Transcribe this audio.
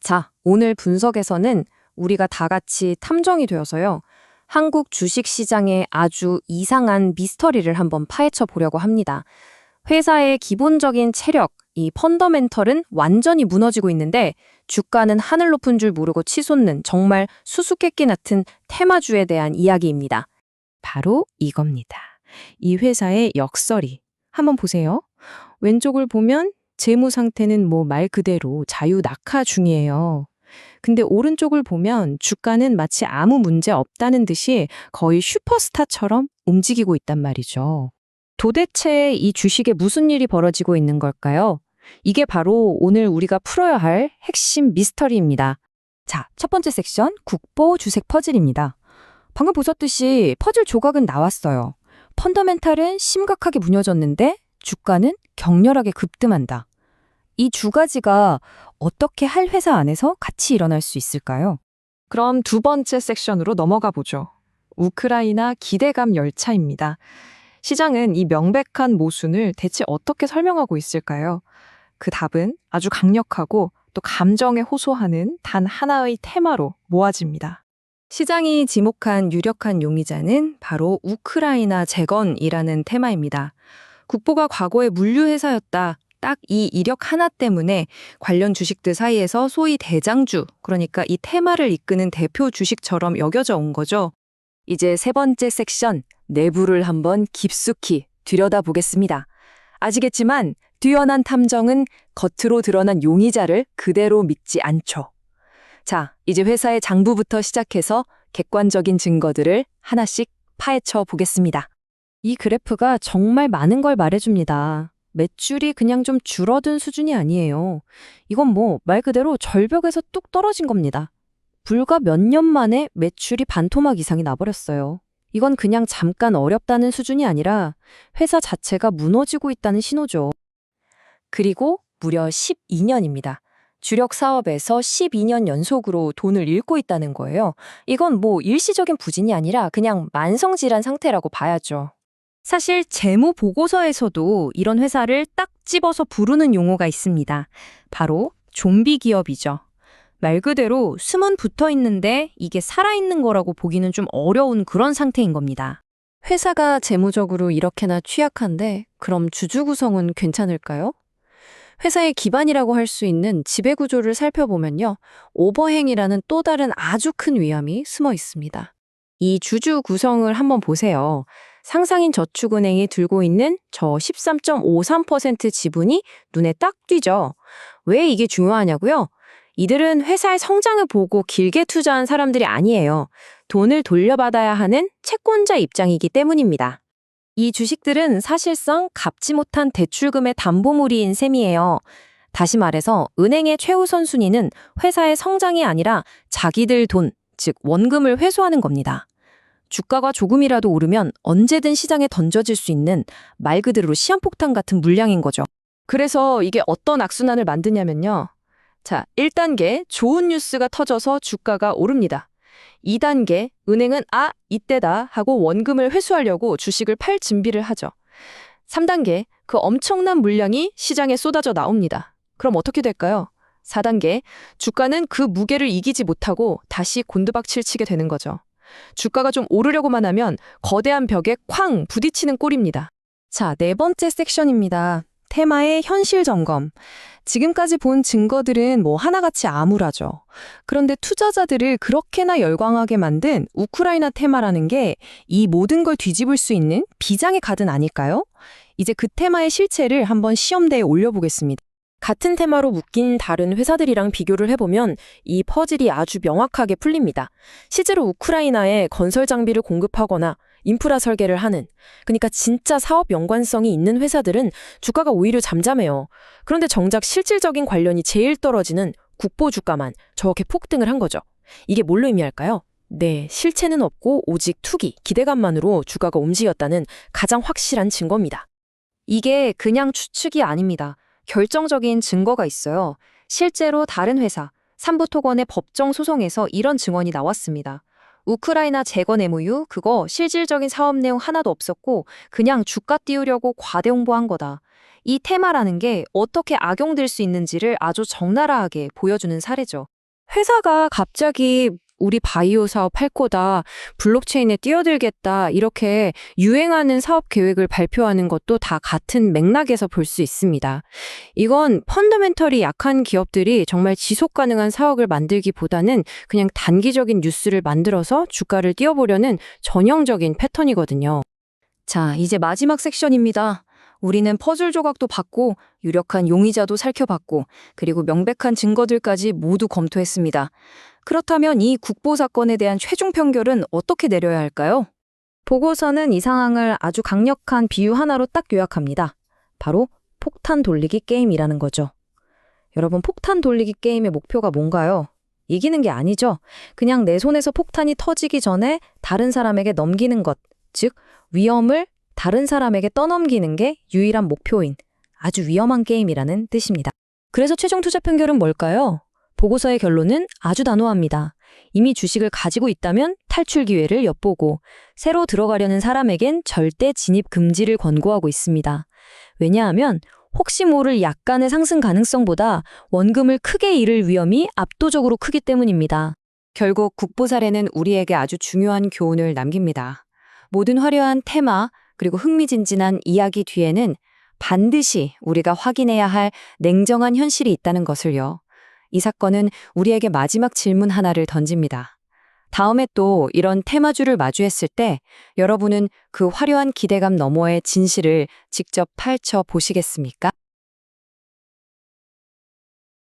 자, 오늘 분석에서는 우리가 다 같이 탐정이 되어서요. 한국 주식시장의 아주 이상한 미스터리를 한번 파헤쳐 보려고 합니다. 회사의 기본적인 체력, 이 펀더멘털은 완전히 무너지고 있는데 주가는 하늘 높은 줄 모르고 치솟는 정말 수수께끼 같은 테마주에 대한 이야기입니다. 바로 이겁니다. 이 회사의 역설이. 한번 보세요. 왼쪽을 보면 재무 상태는 말 그대로 자유 낙하 중이에요. 근데 오른쪽을 보면 주가는 마치 아무 문제 없다는 듯이 거의 슈퍼스타처럼 움직이고 있단 말이죠. 도대체 이 주식에 무슨 일이 벌어지고 있는 걸까요? 이게 바로 오늘 우리가 풀어야 할 핵심 미스터리입니다. 자, 첫 번째 섹션, 국보 주색 퍼즐입니다. 방금 보셨듯이 퍼즐 조각은 나왔어요. 펀더멘탈은 심각하게 무너졌는데 주가는 격렬하게 급등한다. 이 두 가지가 어떻게 할 회사 안에서 같이 일어날 수 있을까요? 그럼 두 번째 섹션으로 넘어가 보죠. 우크라이나 기대감 열차입니다. 시장은 이 명백한 모순을 대체 어떻게 설명하고 있을까요? 그 답은 아주 강력하고 또 감정에 호소하는 단 하나의 테마로 모아집니다. 시장이 지목한 유력한 용의자는 바로 우크라이나 재건이라는 테마입니다. 국보가 과거의 물류회사였다. 딱 이 이력 하나 때문에 관련 주식들 사이에서 소위 대장주, 그러니까 이 테마를 이끄는 대표 주식처럼 여겨져 온 거죠. 이제 세 번째 섹션, 내부를 한번 깊숙이 들여다보겠습니다. 아시겠지만 뛰어난 탐정은 겉으로 드러난 용의자를 그대로 믿지 않죠. 자, 이제 회사의 장부부터 시작해서 객관적인 증거들을 하나씩 파헤쳐 보겠습니다. 이 그래프가 정말 많은 걸 말해줍니다. 매출이 그냥 좀 줄어든 수준이 아니에요. 이건 말 그대로 절벽에서 뚝 떨어진 겁니다. 불과 몇 년 만에 매출이 반토막 이상이 나버렸어요. 이건 그냥 잠깐 어렵다는 수준이 아니라 회사 자체가 무너지고 있다는 신호죠. 그리고 무려 12년입니다. 주력 사업에서 12년 연속으로 돈을 잃고 있다는 거예요. 이건 일시적인 부진이 아니라 그냥 만성질환 상태라고 봐야죠. 사실 재무 보고서에서도 이런 회사를 딱 집어서 부르는 용어가 있습니다. 바로 좀비 기업이죠. 말 그대로 숨은 붙어 있는데 이게 살아있는 거라고 보기는 좀 어려운 그런 상태인 겁니다. 회사가 재무적으로 이렇게나 취약한데 그럼 주주 구성은 괜찮을까요? 회사의 기반이라고 할 수 있는 지배구조를 살펴보면요. 오버행이라는 또 다른 아주 큰 위험이 숨어 있습니다. 이 주주 구성을 한번 보세요. 상상인 저축은행이 들고 있는 저 13.53% 지분이 눈에 딱 띄죠. 왜 이게 중요하냐고요? 이들은 회사의 성장을 보고 길게 투자한 사람들이 아니에요. 돈을 돌려받아야 하는 채권자 입장이기 때문입니다. 이 주식들은 사실상 갚지 못한 대출금의 담보물인 셈이에요. 다시 말해서 은행의 최우선 순위는 회사의 성장이 아니라 자기들 돈, 즉 원금을 회수하는 겁니다. 주가가 조금이라도 오르면 언제든 시장에 던져질 수 있는 말 그대로 시한폭탄 같은 물량인 거죠. 그래서 이게 어떤 악순환을 만드냐면요. 자, 1단계 좋은 뉴스가 터져서 주가가 오릅니다. 2단계 은행은 이때다 하고 원금을 회수하려고 주식을 팔 준비를 하죠. 3단계 그 엄청난 물량이 시장에 쏟아져 나옵니다. 그럼 어떻게 될까요? 4단계 주가는 그 무게를 이기지 못하고 다시 곤두박질 치게 되는 거죠. 주가가 좀 오르려고만 하면 거대한 벽에 쾅 부딪히는 꼴입니다. 자, 네 번째 섹션입니다. 테마의 현실 점검. 지금까지 본 증거들은 하나같이 암울하죠. 그런데 투자자들을 그렇게나 열광하게 만든 우크라이나 테마라는 게 이 모든 걸 뒤집을 수 있는 비장의 카드는 아닐까요? 이제 그 테마의 실체를 한번 시험대에 올려보겠습니다. 같은 테마로 묶인 다른 회사들이랑 비교를 해보면 이 퍼즐이 아주 명확하게 풀립니다. 실제로 우크라이나에 건설 장비를 공급하거나 인프라 설계를 하는, 그러니까 진짜 사업 연관성이 있는 회사들은 주가가 오히려 잠잠해요. 그런데 정작 실질적인 관련이 제일 떨어지는 국보 주가만 저렇게 폭등을 한 거죠. 이게 뭘로 의미할까요? 네, 실체는 없고 오직 투기, 기대감만으로 주가가 움직였다는 가장 확실한 증거입니다. 이게 그냥 추측이 아닙니다. 결정적인 증거가 있어요. 실제로 다른 회사, 삼부토건의 법정 소송에서 이런 증언이 나왔습니다. 우크라이나 재건 MOU 그거 실질적인 사업 내용 하나도 없었고 그냥 주가 띄우려고 과대 홍보한 거다. 이 테마라는 게 어떻게 악용될 수 있는지를 아주 적나라하게 보여주는 사례죠. 회사가 갑자기 우리 바이오 사업 할 거다, 블록체인에 뛰어들겠다, 이렇게 유행하는 사업 계획을 발표하는 것도 다 같은 맥락에서 볼 수 있습니다. 이건 펀더멘털이 약한 기업들이 정말 지속 가능한 사업을 만들기보다는 그냥 단기적인 뉴스를 만들어서 주가를 띄워보려는 전형적인 패턴이거든요. 자, 이제 마지막 섹션입니다. 우리는 퍼즐 조각도 봤고, 유력한 용의자도 살펴봤고, 그리고 명백한 증거들까지 모두 검토했습니다. 그렇다면 이 국보 사건에 대한 최종 판결은 어떻게 내려야 할까요? 보고서는 이 상황을 아주 강력한 비유 하나로 딱 요약합니다. 바로 폭탄 돌리기 게임이라는 거죠. 여러분, 폭탄 돌리기 게임의 목표가 뭔가요? 이기는 게 아니죠. 그냥 내 손에서 폭탄이 터지기 전에 다른 사람에게 넘기는 것, 즉 위험을 다른 사람에게 떠넘기는 게 유일한 목표인 아주 위험한 게임이라는 뜻입니다. 그래서 최종 투자 판결은 뭘까요? 보고서의 결론은 아주 단호합니다. 이미 주식을 가지고 있다면 탈출 기회를 엿보고 새로 들어가려는 사람에겐 절대 진입 금지를 권고하고 있습니다. 왜냐하면 혹시 모를 약간의 상승 가능성보다 원금을 크게 잃을 위험이 압도적으로 크기 때문입니다. 결국 국보 사례는 우리에게 아주 중요한 교훈을 남깁니다. 모든 화려한 테마 그리고 흥미진진한 이야기 뒤에는 반드시 우리가 확인해야 할 냉정한 현실이 있다는 것을요. 이 사건은 우리에게 마지막 질문 하나를 던집니다. 다음에 또 이런 테마주를 마주했을 때 여러분은 그 화려한 기대감 너머의 진실을 직접 파헤쳐 보시겠습니까?